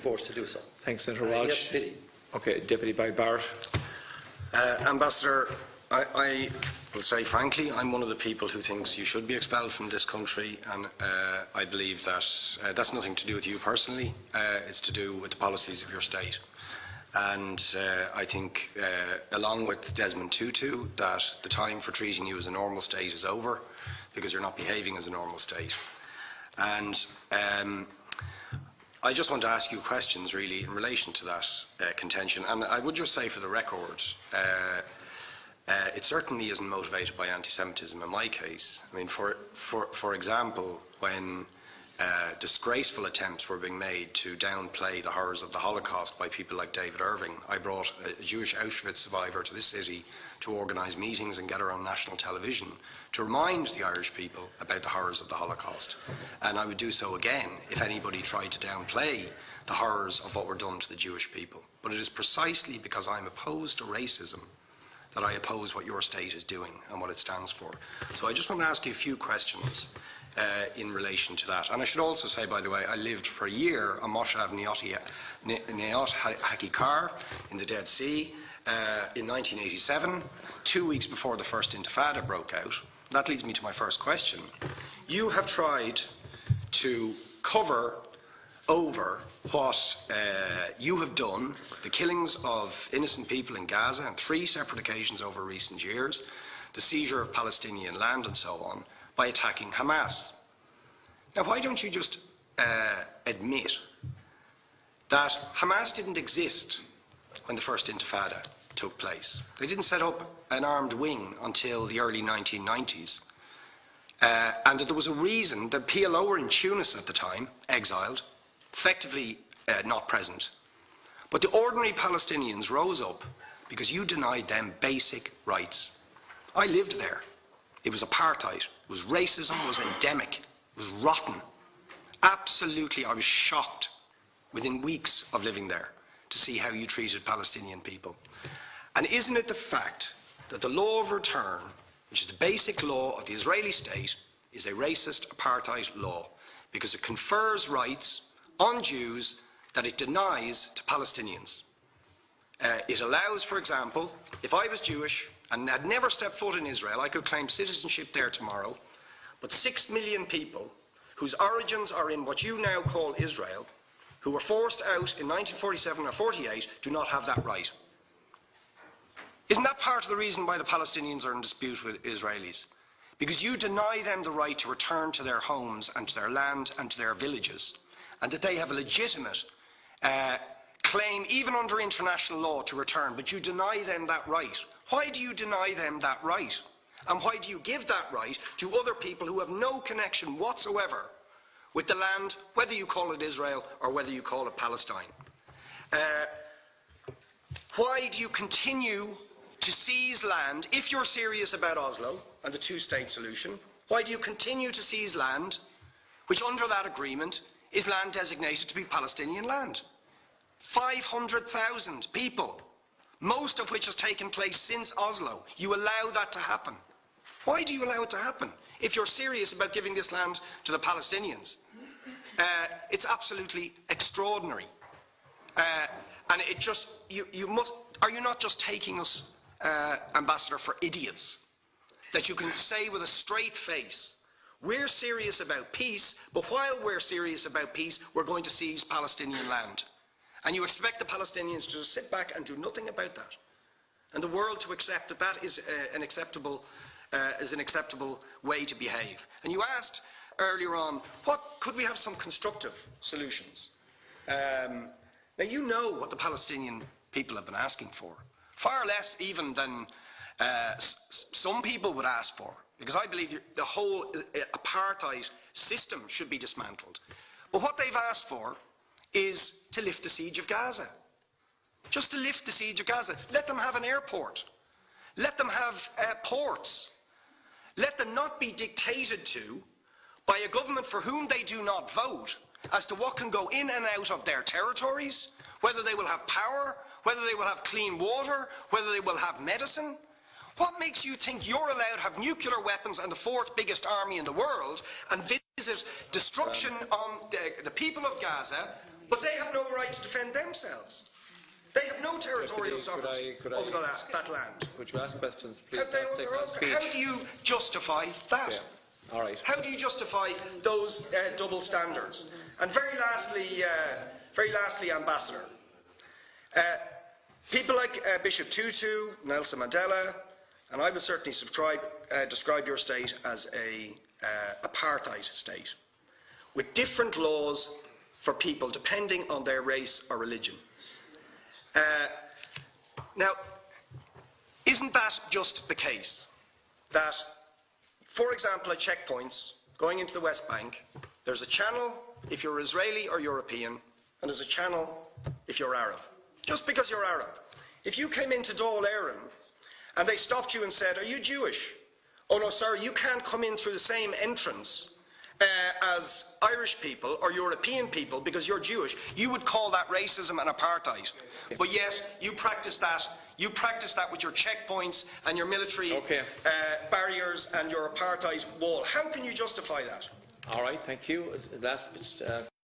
forced to do so. Thanks, Senator Walsh. Yes, pity. Okay, Deputy Barrett. Ambassador, I will say frankly, I'm one of the people who thinks you should be expelled from this country, and I believe that that's nothing to do with you personally. It's to do with the policies of your state. And I think, along with Desmond Tutu, that the time for treating you as a normal state is over, because you're not behaving as a normal state. And I just want to ask you questions, really, in relation to that contention. And I would just say, for the record, it certainly isn't motivated by anti-Semitism in my case. I mean, for example, when disgraceful attempts were being made to downplay the horrors of the Holocaust by people like David Irving, I brought a Jewish Auschwitz survivor to this city to organise meetings and get her on national television to remind the Irish people about the horrors of the Holocaust. And I would do so again if anybody tried to downplay the horrors of what were done to the Jewish people. But it is precisely because I'm opposed to racism that I oppose what your state is doing and what it stands for. So I just want to ask you a few questions in relation to that. And I should also say, by the way, I lived for a year on Moshav Neot Hakikar in the Dead Sea in 1987, 2 weeks before the first Intifada broke out. That leads me to my first question. You have tried to cover over what you have done, the killings of innocent people in Gaza on 3 separate occasions over recent years, the seizure of Palestinian land and so on, by attacking Hamas. Now, why don't you just admit that Hamas didn't exist when the first Intifada took place? They didn't set up an armed wing until the early 1990s. And that there was a reason that PLO were in Tunis at the time, exiled, effectively not present. But the ordinary Palestinians rose up because you denied them basic rights. I lived there. It was apartheid. It was racism. It was endemic. It was rotten. Absolutely, I was shocked within weeks of living there to see how you treated Palestinian people. And isn't it the fact that the law of return, which is the basic law of the Israeli state, is a racist apartheid law because it confers rights on Jews that it denies to Palestinians? It allows, for example, if I was Jewish and had never stepped foot in Israel, I could claim citizenship there tomorrow, but 6 million people whose origins are in what you now call Israel, who were forced out in 1947 or 48, do not have that right. Isn't that part of the reason why the Palestinians are in dispute with Israelis? Because you deny them the right to return to their homes and to their land and to their villages, and that they have a legitimate claim, even under international law, to return, but you deny them that right. Why do you deny them that right? And why do you give that right to other people who have no connection whatsoever with the land, whether you call it Israel or whether you call it Palestine? Why do you continue to seize land, if you're serious about Oslo and the two-state solution? Why do you continue to seize land, which under that agreement is land designated to be Palestinian land? 500,000 people, most of which has taken place since Oslo. You allow that to happen. Why do you allow it to happen if you're serious about giving this land to the Palestinians? It's absolutely extraordinary. And it just, you must, are you not just taking us, Ambassador, for idiots? That you can say with a straight face, we're serious about peace, but while we're serious about peace, we're going to seize Palestinian land. And you expect the Palestinians to just sit back and do nothing about that. And the world to accept that that is an acceptable way to behave. And you asked earlier on, could we have some constructive solutions? Now you know what the Palestinian people have been asking for. Far less even than some people would ask for. Because I believe the whole apartheid system should be dismantled. But what they've asked for is to lift the siege of Gaza. Just to lift the siege of Gaza. Let them have an airport. Let them have ports. Let them not be dictated to by a government for whom they do not vote as to what can go in and out of their territories, whether they will have power, whether they will have clean water, whether they will have medicine. What makes you think you're allowed to have nuclear weapons and the 4th biggest army in the world and visit destruction on the people of Gaza, but they have no right to defend themselves. They have no territorial sovereignty over that land. Could you ask questions, please? How do you justify that? Yeah. All right. How do you justify those double standards? And very lastly, Ambassador, people like Bishop Tutu, Nelson Mandela, and I would certainly describe your state as an apartheid state, with different laws for people depending on their race or religion. Now, isn't that just the case that, for example, at checkpoints going into the West Bank, there's a channel if you're Israeli or European, and there's a channel if you're Arab, just because you're Arab. If you came into Dáil Éireann and they stopped you and said, "Are you Jewish?" "Oh no, sorry, you can't come in through the same entrance as Irish people or European people because you're Jewish," you would call that racism and apartheid. But yet, you practice that. You practice that with your checkpoints and your military barriers and your apartheid wall. How can you justify that? All right, thank you. Last